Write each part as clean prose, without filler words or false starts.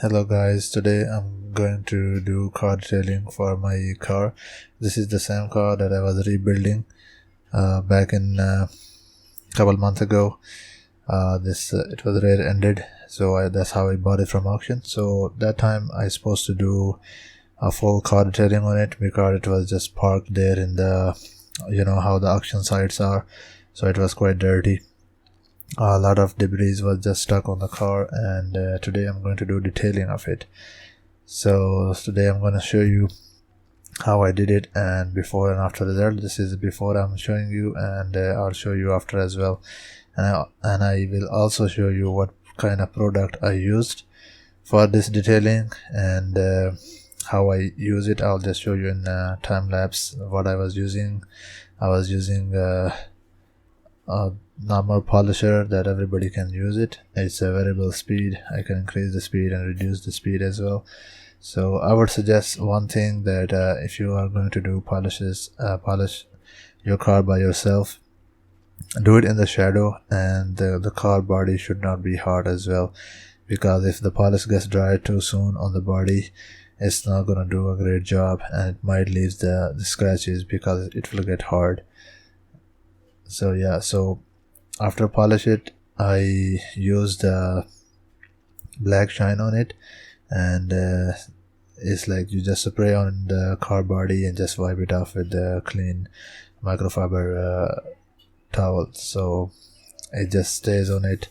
Hello guys, today I'm going to do car detailing for my car. This is the same car that I was rebuilding back in couple months ago. It was rear-ended, so that's how I bought it from auction. So that time I supposed to do a full car detailing on it because it was just parked there in the, you know how the auction sites are, so it was quite dirty. A lot of debris was just stuck on the car, and today I'm going to do detailing of it. So today I'm going to show you how I did it and before and after result. This is before I'm showing you, and I'll show you after as well, and I will also show you what kind of product I used for this detailing and how I use it. I'll just show you in time lapse what I was using. I was using a normal polisher that everybody can use it. It's a variable speed. I can increase the speed and reduce the speed as well. So I would suggest one thing, that if you are going to do polish your car by yourself, do it in the shadow, and the car body should not be hard as well, because if the polish gets dry too soon on the body, it's not going to do a great job and it might leave the scratches because it will get hard. So yeah, so after polish it, I used black shine on it, and it's like you just spray on the car body and just wipe it off with the clean microfiber towel, so it just stays on it,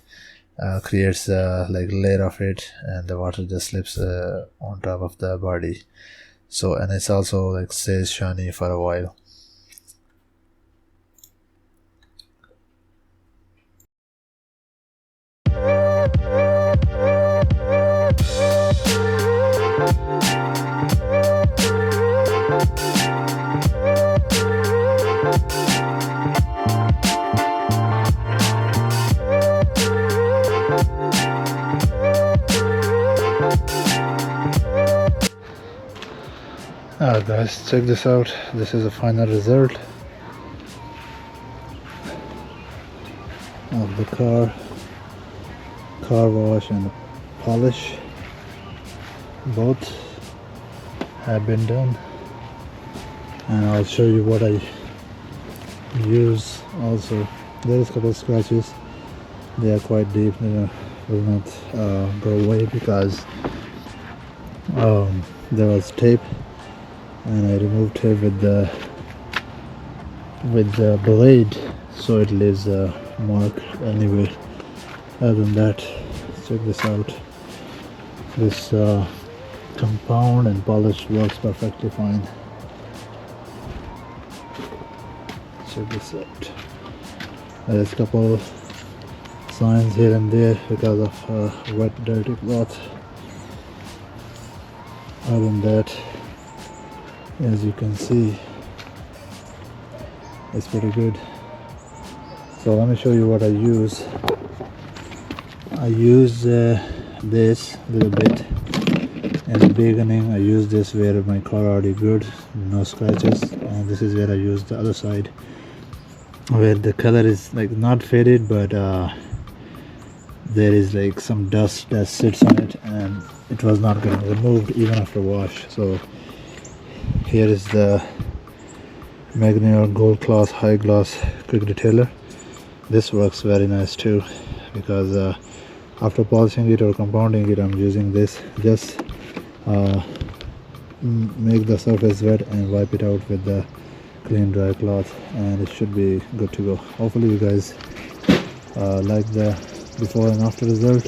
creates a layer of it, and the water just slips on top of the body. So, and it's also stays shiny for a while. Alright guys, check this out. This is the final result of the car wash and polish. Both have been done, and I'll show you what I use also. There's a couple of scratches. They are quite deep. They will not go away because there was tape, and I removed tape with the blade, so it leaves a mark anyway. Other than that, check this out. This compound and polish works perfectly fine. Check this out. There's a couple signs here and there because of wet dirty cloth. Other than that, as you can see, it's pretty good. So let me show you what I use. I use this little bit in the beginning. I use this where my car already good, no scratches, and this is where I use the other side where the color is not faded, but there is some dust that sits on it, and it was not getting removed even after wash. So here is the Magnier Gold Class High Gloss Quick Detailer. This works very nice too, because after polishing it or compounding it, I'm using this. Just make the surface wet and wipe it out with the clean dry cloth, and it should be good to go. Hopefully you guys like the before and after result.